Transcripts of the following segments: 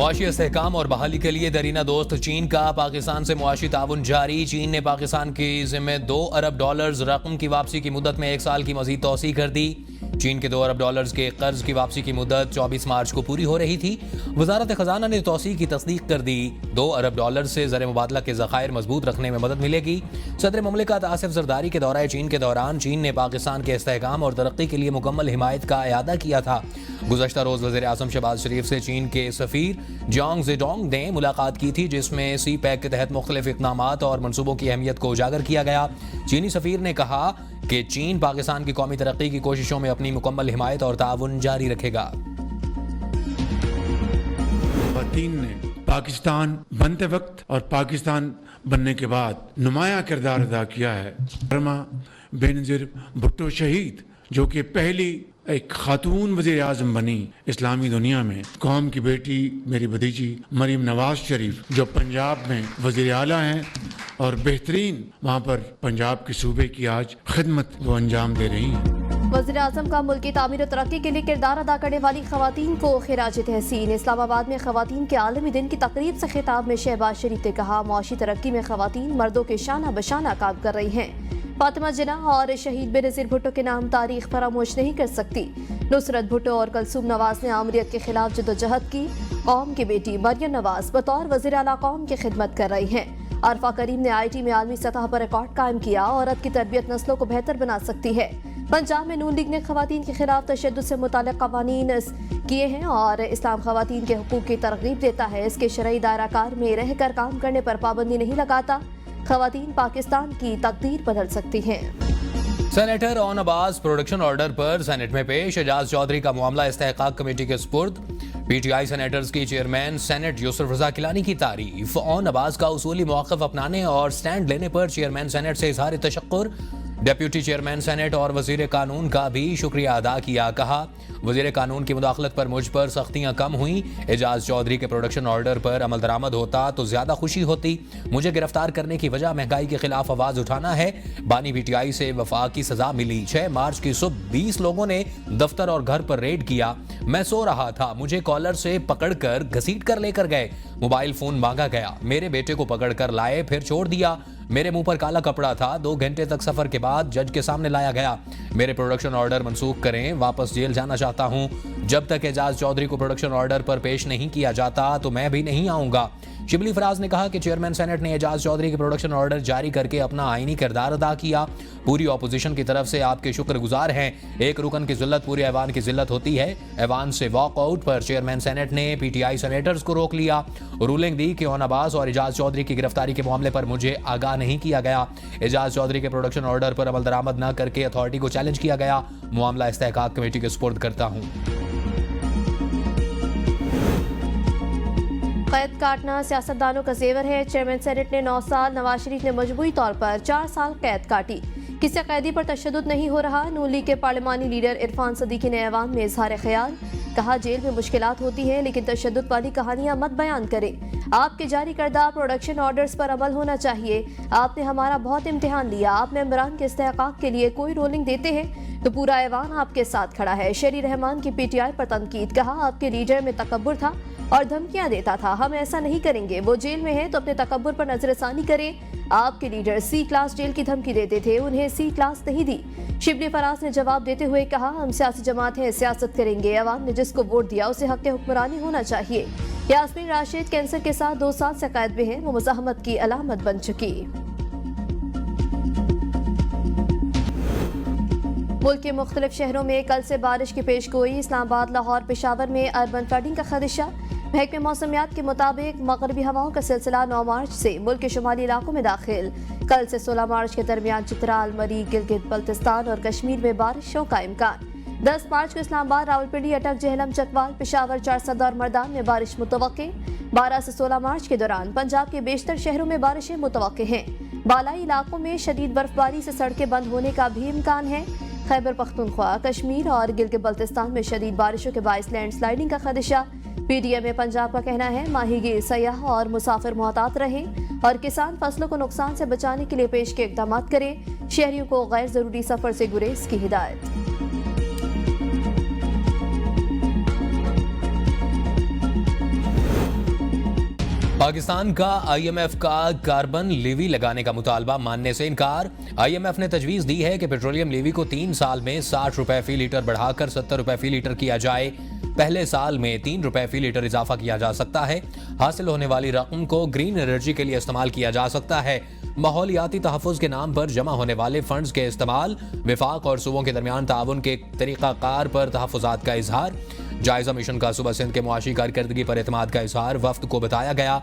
معاشی استحکام اور بحالی کے لیے درینہ دوست چین کا پاکستان سے معاشی تعاون جاری۔ چین نے پاکستان کی ذمہ $2 ارب رقم کی واپسی کی مدت میں 1 سال کی مزید توسیع کر دی۔ چین کے $2 ارب کے قرض کی واپسی کی مدت 24 مارچ کو پوری ہو رہی تھی۔ وزارت خزانہ نے توسیع کی تصدیق کر دی۔ $2 ارب سے زر مبادلہ کے ذخائر مضبوط رکھنے میں مدد ملے گی۔ صدر مملکت آصف زرداری کے دورہ چین کے دوران چین نے پاکستان کے استحکام اور ترقی کے لیے مکمل حمایت کا اعادہ کیا تھا۔ گزشتہ روز وزیر اعظم شہباز شریف سے چین کے سفیر جانگ زیڈونگ نے ملاقات کی تھی، جس میں سی پیک کے تحت مختلف اقدامات اور منصوبوں کی اہمیت کو اجاگر کیا گیا۔ چینی سفیر نے کہا کہ چین پاکستان کی قومی ترقی کی کوششوں میں اپنی مکمل حمایت اور تعاون جاری رکھے گا۔ خواتین نے پاکستان بنتے وقت اور پاکستان بننے کے بعد نمایاں کردار ادا کیا ہے۔ برما بینظیر بھٹو شہید، جو کہ پہلی ایک خاتون وزیر اعظم بنی اسلامی دنیا میں، قوم کی بیٹی میری بھتیجی مریم نواز شریف جو پنجاب میں وزیر اعلیٰ ہیں اور بہترین وہاں پر پنجاب کے صوبے کی آج خدمت وہ انجام دے رہی ہیں۔ وزیر اعظم کا ملکی تعمیر و ترقی کے لیے کردار ادا کرنے والی خواتین کو خراج تحسین۔ اسلام آباد میں خواتین کے عالمی دن کی تقریب سے خطاب میں شہباز شریف نے کہا، معاشی ترقی میں خواتین مردوں کے شانہ بشانہ کام کر رہی ہیں۔ فاطمہ جناح اور شہید بینظیر بھٹو کے نام تاریخ فراموش نہیں کر سکتی۔ نصرت بھٹو اور کلثوم نواز نے آمریت کے خلاف جدوجہد کی۔ قوم کی بیٹی مریم نواز بطور وزیر اعلیٰ قوم کی خدمت کر رہی ہیں۔ عرفہ کریم نے IT میں عالمی سطح پر ریکارڈ قائم کیا۔ عورت کی تربیت نسلوں کو بہتر بنا سکتی ہے۔ پنجاب میں نون لیگ نے خواتین کے خلاف تشدد سے متعلق قوانین کیے ہیں اور اسلام خواتین کے حقوق کی ترغیب دیتا ہے۔ اس کے شرعی دائرہ کار میں رہ کر کام کرنے پر پابندی نہیں لگاتا۔ خواتین پاکستان کی تقدیر بدل سکتی ہیں۔ سینیٹر اون عباس پروڈکشن آرڈر پر سینٹ میں پیش۔ اعجاز چودھری کا معاملہ استحقاق کمیٹی کے سپرد۔ PTI سینیٹرز کی چیئرمین سینٹ یوسف رضا کیلانی کی تعریف۔ اون عباس کا اصولی موقف اپنانے اور سٹینڈ لینے پر چیئرمین سینٹ سے اظہار تشکر۔ ڈیپیوٹی چیئرمین سینٹ اور وزیر قانون کا بھی شکریہ ادا کیا۔ کہا، وزیر قانون کی مداخلت پر مجھ پر سختیاں کم ہوئیں۔ اعجاز چودھری کے پروڈکشن آرڈر پر عمل درآمد ہوتا تو زیادہ خوشی ہوتی۔ مجھے گرفتار کرنے کی وجہ مہنگائی کے خلاف آواز اٹھانا ہے۔ بانی PTI سے وفاق کی سزا ملی۔ 6 مارچ کی صبح 20 لوگوں نے دفتر اور گھر پر ریڈ کیا۔ میں سو رہا تھا، مجھے کالر سے پکڑ کر گھسیٹ کر لے کر گئے۔ موبائل فون مانگا گیا، میرے بیٹے کو پکڑ کر لائے، پھر چھوڑ دیا۔ میرے منہ پر کالا کپڑا تھا۔ 2 گھنٹے تک سفر کے بعد جج کے سامنے لایا گیا۔ میرے پروڈکشن آرڈر منسوخ کریں، واپس جیل جانا چاہتا ہوں۔ جب تک اعجاز چودھری کو پروڈکشن آرڈر پر پیش نہیں کیا جاتا تو میں بھی نہیں آؤں گا۔ شبلی فراز نے کہا کہ چیئرمین سینٹ نے اعجاز چودھری کے پروڈکشن آرڈر جاری کر کے اپنا آئینی کردار ادا کیا۔ پوری اپوزیشن کی طرف سے آپ کے شکر گزار ہیں۔ ایک رکن کی ذلت پورے ایوان کی ذلت ہوتی ہے۔ ایوان سے واک آؤٹ پر چیئرمین سینٹ نے PTI سینیٹرز کو روک لیا۔ رولنگ دی کہ اون عباس اور اعجاز چودھری کی گرفتاری کے معاملے پر مجھے آگاہ نہیں کیا گیا۔ اعجاز چودھری کے پروڈکشن آرڈر پر عمل درآمد نہ کر کے اتھارٹی کو چیلنج کیا گیا۔ معاملہ استحقاق کمیٹی کے سپرد کرتا ہوں۔ قید کاٹنا سیاستدانوں کا زیور ہے۔ چیئرمین سینٹ نے 9 سال، نواز شریف نے مجموعی طور پر 4 سال قید کاٹی۔ کسی قیدی پر تشدد نہیں ہو رہا۔ نون لیگ کے پارلیمانی لیڈر عرفان صدیقی نے ایوان میں اظہار خیال۔ کہا، جیل میں مشکلات ہوتی ہیں لیکن تشدد والی کہانیاں مت بیان کریں۔ آپ کے جاری کردہ پروڈکشن آرڈرز پر عمل ہونا چاہیے۔ آپ نے ہمارا بہت امتحان لیا۔ آپ ممبران کے استحقاق کے لیے کوئی رولنگ دیتے ہیں تو پورا ایوان آپ کے ساتھ کھڑا ہے۔ شیری رحمان کی PTI پر تنقید۔ کہا، آپ کے لیڈر میں تکبر تھا اور دھمکیاں دیتا تھا۔ ہم ایسا نہیں کریں گے۔ وہ جیل میں ہیں تو اپنے تکبر پر نظر ثانی کریں۔ آپ کے لیڈر C کلاس جیل کی دھمکی دیتے تھے، انہیں C کلاس نہیں دی۔ شبلی فراز نے جواب دیتے ہوئے کہا، ہم سیاسی جماعت ہیں، سیاست کریں گے۔ عوام نے جس کو ووٹ دیا اسے حق حکمرانی ہونا چاہیے۔ یاسمین راشد کینسر کے ساتھ 2 سال سے قید میں ہیں۔ وہ مزاحمت کی علامت بن چکی۔ ملک کے مختلف شہروں میں کل سے بارش کی پیش گوئی۔ اسلام آباد، لاہور، پشاور میں اربن فلڈنگ کا خدشہ۔ محکمہ موسمیات کے مطابق مغربی ہواؤں کا سلسلہ 9 مارچ سے ملک کے شمالی علاقوں میں داخل۔ کل سے 16 مارچ کے درمیان چترال، مری، گلگت بلتستان اور کشمیر میں بارشوں کا امکان۔ 10 مارچ کو اسلام آباد، راولپنڈی، اٹک، جہلم، چکوال، پشاور، چارسد اور مردان میں بارش متوقع۔ 12 سے 16 مارچ کے دوران پنجاب کے بیشتر شہروں میں بارشیں متوقع ہیں۔ بالائی علاقوں میں شدید برفباری سے سڑکیں بند ہونے کا بھی امکان ہے۔ خیبر پختونخوا، کشمیر اور گلگت بلتستان میں شدید بارشوں کے باعث لینڈ سلائیڈنگ کا خدشہ۔ PDM میں پنجاب کا کہنا ہے، ماہی گیر، سیاح اور مسافر محتاط رہیں اور کسان فصلوں کو نقصان سے بچانے کے لیے پیش کے اقدامات کریں۔ شہریوں کو غیر ضروری سفر سے گریز کی ہدایت۔ پاکستان کا IMF کا کاربن لیوی لگانے کا مطالبہ ماننے سے انکار۔ IMF نے تجویز دی ہے کہ پیٹرولیم لیوی کو 3 سال میں 60 روپے فی لیٹر بڑھا کر 70 روپے فی لیٹر کیا جائے۔ پہلے سال میں 3 روپے فی لیٹر اضافہ کیا جا سکتا ہے۔ حاصل ہونے والی رقم کو گرین انرجی کے لیے استعمال کیا جا سکتا ہے۔ ماحولیاتی تحفظ کے نام پر جمع ہونے والے فنڈز کے استعمال، وفاق اور صوبوں کے درمیان تعاون کے طریقہ کار پر تحفظات کا اظہار۔ جائزہ مشن کا صوبہ سندھ کے معاشی کارکردگی پر اعتماد کا اظہار، وفد کو بتایا گیا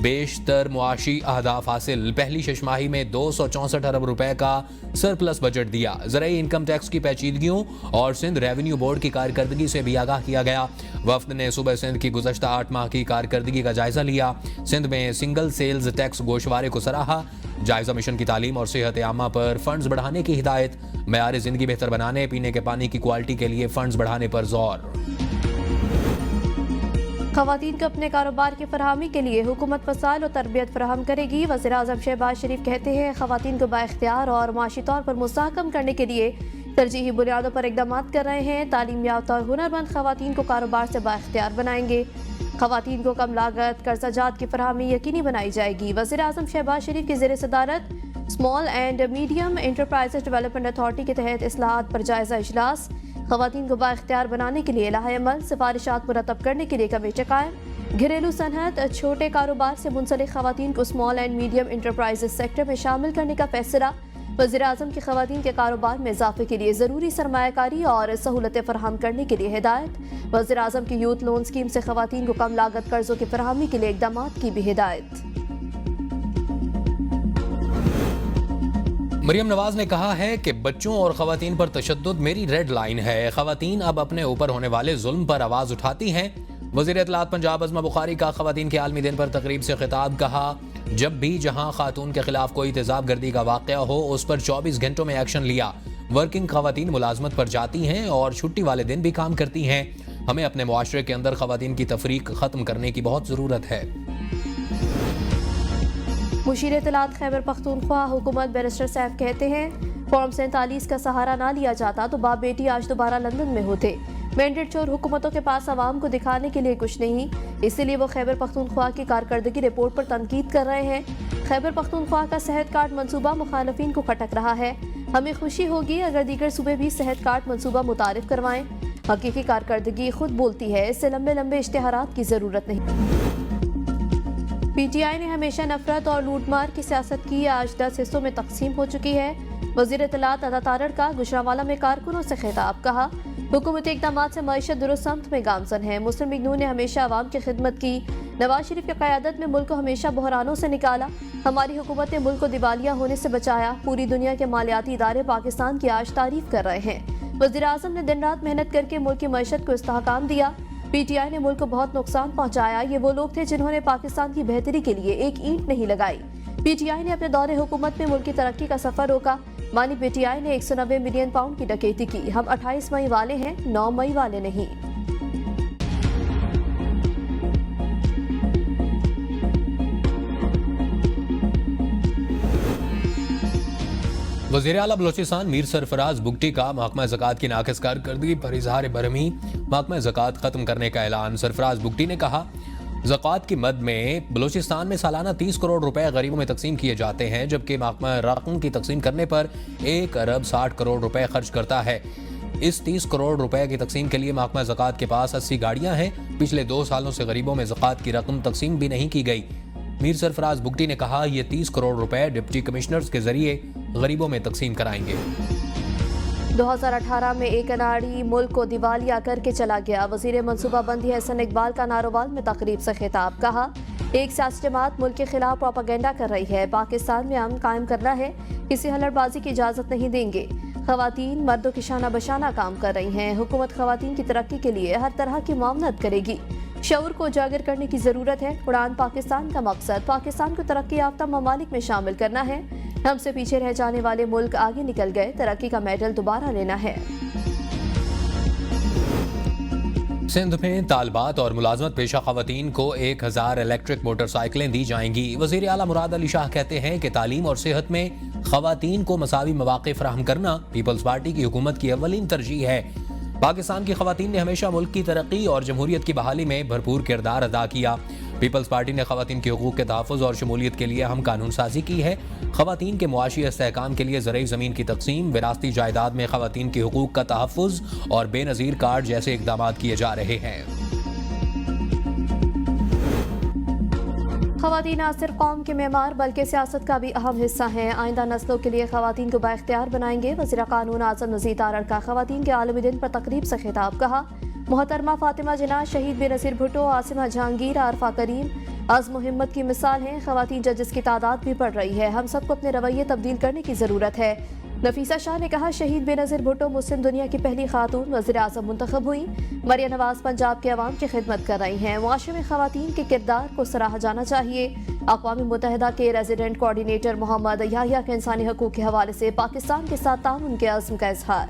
بیشتر معاشی اہداف حاصل، پہلی شش ماہی میں 264 ارب روپے کا سرپلس بجٹ دیا۔ زرعی انکم ٹیکس کی پیچیدگیوں اور سندھ ریونیو بورڈ کی کارکردگی سے بھی آگاہ کیا گیا۔ وفد نے صوبہ سندھ کی گزشتہ 8 ماہ کی کارکردگی کا جائزہ لیا۔ سندھ میں سنگل سیلز ٹیکس گوشوارے کو سراہا۔ جائزہ مشن کی تعلیم اور صحت عامہ پر فنڈز بڑھانے کی ہدایت، معیار زندگی بہتر بنانے، پینے کے پانی کی کوالٹی کے لیے فنڈز بڑھانے پر زور۔ خواتین کو اپنے کاروبار کی فراہمی کے لیے حکومت وسائل و تربیت فراہم کرے گی۔ وزیر اعظم شہباز شریف کہتے ہیں خواتین کو بااختیار اور معاشی طور پر مستحکم کرنے کے لیے ترجیحی بنیادوں پر اقدامات کر رہے ہیں۔ تعلیم یافتہ اور ہنرمند خواتین کو کاروبار سے بااختیار بنائیں گے۔ خواتین کو کم لاگت قرضہ جات کی فراہمی یقینی بنائی جائے گی۔ وزیر اعظم شہباز شریف کی زیر صدارت small and medium enterprises development authority کے تحت اصلاحات پر جائزہ اجلاس۔ خواتین کو بااختیار بنانے کے لیے لائحہ عمل، سفارشات مرتب کرنے کے لیے کمیٹی قائم۔ گھریلو صنعت، چھوٹے کاروبار سے منسلک خواتین کو small and medium enterprises sector میں شامل کرنے کا فیصلہ۔ وزیر اعظم کی خواتین کے کاروبار میں اضافے کے لیے ضروری سرمایہ کاری اور سہولتیں فراہم کرنے کے لیے ہدایت۔ وزیر اعظم کی یوتھ لون اسکیم سے خواتین کو کم لاگت قرضوں کی فراہمی کے لیے اقدامات کی بھی ہدایت۔ مریم نواز نے کہا ہے کہ بچوں اور خواتین پر تشدد میری ریڈ لائن ہے۔ خواتین اب اپنے اوپر ہونے والے ظلم پر آواز اٹھاتی ہیں۔ وزیر اطلاعات پنجاب عظمہ بخاری کا خواتین کے عالمی دن پر تقریب سے خطاب، کہا جب بھی جہاں خاتون کے خلاف کوئی تیزاب گردی کا واقعہ ہو اس پر 24 گھنٹوں میں ایکشن لیا۔ ورکنگ خواتین ملازمت پر جاتی ہیں اور چھٹی والے دن بھی کام کرتی ہیں۔ ہمیں اپنے معاشرے کے اندر خواتین کی تفریق ختم کرنے کی بہت ضرورت ہے۔ مشیر اطلاعات خیبر پختونخوا حکومت بیرسٹر سیف کہتے ہیں فارم 47 کا سہارا نہ لیا جاتا تو باپ بیٹی آج دوبارہ لندن میں ہوتے۔ مینڈیٹ چور حکومتوں کے پاس عوام کو دکھانے کے لیے کچھ نہیں، اسی لیے وہ خیبر پختونخوا کی کارکردگی رپورٹ پر تنقید کر رہے ہیں۔ خیبر پختونخوا کا صحت کارڈ منصوبہ مخالفین کو کھٹک رہا ہے۔ ہمیں خوشی ہوگی اگر دیگر صوبے بھی صحت کارڈ منصوبہ متعارف کروائیں۔ حقیقی کارکردگی خود بولتی ہے، اس سے لمبے لمبے اشتہارات کی ضرورت نہیں۔ PTI نے ہمیشہ نفرت اور لوٹ مار کی سیاست کی، آج 10 حصوں میں تقسیم ہو چکی ہے۔ وزیر اطلاعات عطا تارڑ کا گجرانوالہ میں کارکنوں سے خطاب، کہا حکومتی اقدامات سے معیشت درست سمت میں گامزن ہے۔ مسلم لیگ نون نے ہمیشہ عوام کی خدمت کی، نواز شریف کی قیادت میں ملک کو ہمیشہ بحرانوں سے نکالا۔ ہماری حکومت نے ملک کو دیوالیہ ہونے سے بچایا۔ پوری دنیا کے مالیاتی ادارے پاکستان کی آج تعریف کر رہے ہیں۔ وزیر اعظم نے دن رات محنت کر کے ملک کی معیشت کو استحکام دیا۔ PTI نے ملک کو بہت نقصان پہنچایا، یہ وہ لوگ تھے جنہوں نے پاکستان کی بہتری کے لیے ایک اینٹ نہیں لگائی۔ PTI نے اپنے دور حکومت میں ملک کی ترقی کا سفر روکا۔ مانی PTI نے 190 ملین پاؤنڈ کی ڈکیتی کی۔ ہم 28 مئی والے ہیں، 9 مئی والے نہیں۔ وزیر اعلیٰ بلوچستان میر سرفراز بگٹی کا محکمہ زکوٰۃ کی ناقص کارکردگی پر اظہار برہمی، محکمہ زکوٰۃ ختم کرنے کا اعلان۔ سرفراز بگٹی نے کہا زکوٰۃ کی مد میں بلوچستان میں سالانہ 30 کروڑ روپے غریبوں میں تقسیم کیے جاتے ہیں، جبکہ محکمہ رقم کی تقسیم کرنے پر 1 ارب 60 کروڑ روپے خرچ کرتا ہے۔ اس 30 کروڑ روپے کی تقسیم کے لیے محکمہ زکوٰۃ کے پاس 80 گاڑیاں ہیں۔ پچھلے 2 سالوں سے غریبوں میں زکوٰۃ کی رقم تقسیم بھی نہیں کی گئی۔ میر سرفراز بگٹی نے کہا یہ 30 کروڑ روپے ڈپٹی کمشنرز کے ذریعے غریبوں میں تقسیم کرائیں گے۔ 2018 میں ایک اناڑی ملک کو دیوالیہ کر کے چلا گیا۔ وزیر منصوبہ بندی حسن اقبال کا نارووال میں تقریب سے خطاب، کہا ایک سیاسی جماعت ملک کے خلاف پروپیگنڈا کر رہی ہے۔ پاکستان میں امن قائم کرنا ہے، کسی ہلڑ بازی کی اجازت نہیں دیں گے۔ خواتین مردوں کی شانہ بشانہ کام کر رہی ہیں۔ حکومت خواتین کی ترقی کے لیے ہر طرح کی معاونت کرے گی۔ شعور کو اجاگر کرنے کی ضرورت ہے۔ اڑان پاکستان کا مقصد پاکستان کو ترقی یافتہ ممالک میں شامل کرنا ہے۔ ہم سے پیچھے رہ جانے والے ملک آگے نکل گئے، ترقی کا میڈل دوبارہ لینا ہے۔ سندھ میں طالبات اور ملازمت پیشہ خواتین کو 1000 الیکٹرک موٹر سائیکلیں دی جائیں گی۔ وزیر اعلیٰ مراد علی شاہ کہتے ہیں کہ تعلیم اور صحت میں خواتین کو مساوی مواقع فراہم کرنا پیپلز پارٹی کی حکومت کی اولین ترجیح ہے۔ پاکستان کی خواتین نے ہمیشہ ملک کی ترقی اور جمہوریت کی بحالی میں بھرپور کردار ادا کیا۔ پیپلز پارٹی نے خواتین کے حقوق کے تحفظ اور شمولیت کے لیے اہم قانون سازی کی ہے۔ خواتین کے معاشی استحکام کے لیے زرعی زمین کی تقسیم، وراثتی جائیداد میں خواتین کے حقوق کا تحفظ اور بے نظیر کارڈ جیسے اقدامات کیے جا رہے ہیں۔ خواتین نہ صرف قوم کے معمار بلکہ سیاست کا بھی اہم حصہ ہیں، آئندہ نسلوں کے لیے خواتین کو بااختیار بنائیں گے۔ وزیر قانون اعظم نذیر تارڑ کا خواتین کے عالمی دن پر تقریب سے خطاب، کہا محترمہ فاطمہ جناح، شہید بے نظیر بھٹو، عاصمہ جہانگیر، عارفہ کریم عزم و ہمت کی مثال ہیں۔ خواتین ججز کی تعداد بھی بڑھ رہی ہے، ہم سب کو اپنے رویے تبدیل کرنے کی ضرورت ہے۔ نفیسہ شاہ نے کہا شہید بے نظیر بھٹو مسلم دنیا کی پہلی خاتون وزیر اعظم منتخب ہوئی۔ مریم نواز پنجاب کے عوام کی خدمت کر رہی ہیں، معاشرے میں خواتین کے کردار کو سراہا جانا چاہیے۔ اقوام متحدہ کے ریزیڈنٹ کوارڈینیٹر محمد یحییٰ کے انسانی حقوق کے حوالے سے پاکستان کے ساتھ تعاون کے عزم کا اظہار۔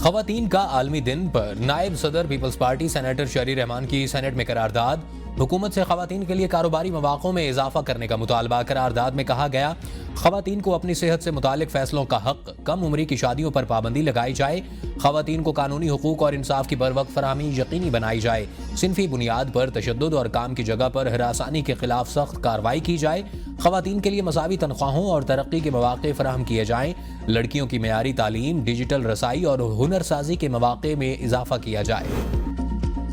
خواتین کا عالمی دن پر نائب صدر پیپلز پارٹی سینیٹر شہری رحمان کی سینٹ میں قرارداد، حکومت سے خواتین کے لیے کاروباری مواقع میں اضافہ کرنے کا مطالبہ۔ قرارداد میں کہا گیا خواتین کو اپنی صحت سے متعلق فیصلوں کا حق، کم عمری کی شادیوں پر پابندی لگائی جائے، خواتین کو قانونی حقوق اور انصاف کی بروقت فراہمی یقینی بنائی جائے، صنفی بنیاد پر تشدد اور کام کی جگہ پر ہراسانی کے خلاف سخت کارروائی کی جائے، خواتین کے لیے مساوی تنخواہوں اور ترقی کے مواقع فراہم کیے جائیں، لڑکیوں کی معیاری تعلیم، ڈیجیٹل رسائی اور ہنر سازی کے مواقع میں اضافہ کیا جائے۔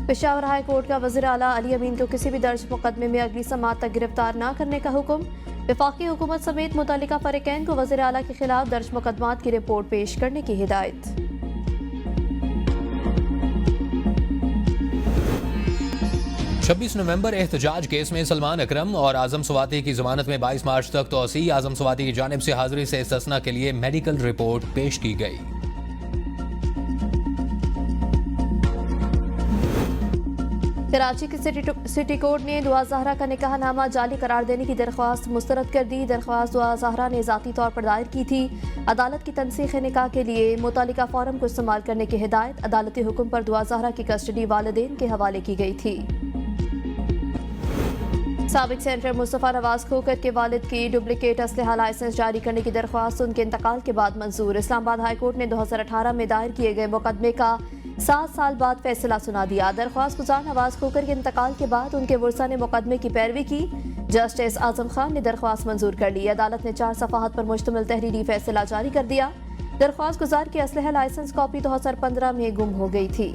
پشاور ہائی کورٹ کا وزیر اعلیٰ علی امین کو کسی بھی درج مقدمے میں اگلی سماعت تک گرفتار نہ کرنے کا حکم۔ وفاقی حکومت سمیت متعلقہ فریقین کو وزیر اعلیٰ کے خلاف درج مقدمات کی رپورٹ پیش کرنے کی ہدایت۔ 26 نومبر احتجاج کیس میں سلمان اکرم اور اعظم سواتی کی ضمانت میں 22 مارچ تک توسیع، اعظم سواتی کی جانب سے حاضری سے استثناء کے لیے میڈیکل رپورٹ پیش کی گئی۔ کراچی کی سٹی کورٹ نے دعا زہرا کا نکاح نامہ جعلی قرار دینے کی درخواست مسترد کر دی۔ درخواست دعا زہرا نے ذاتی طور پر دائر کی تھی۔ عدالت کی تنسیخ نکاح کے لیے متعلقہ فارم کو استعمال کرنے کی ہدایت، عدالتی حکم پر دعا زہرا کی کسٹڈی والدین کے حوالے کی گئی تھی۔ سابق سینیٹر مصطفیٰ نواز کھوکر کے والد کی ڈپلیکیٹ اسلحہ لائسنس جاری کرنے کی درخواست ان کے انتقال کے بعد منظور۔ اسلام آباد ہائی کورٹ نے 2018 میں دائر کیے گئے مقدمے کا 7 سال بعد فیصلہ سنا دیا۔ درخواست گزار نواز کھوکر کے انتقال کے بعد ان کے ورثاء نے مقدمے کی پیروی کی۔ جسٹس اعظم خان نے درخواست منظور کر لی۔ عدالت نے 4 صفحات پر مشتمل تحریری فیصلہ جاری کر دیا۔ درخواست گزار کی اسلحہ لائسنس کاپی 2015 میں گم ہو گئی تھی۔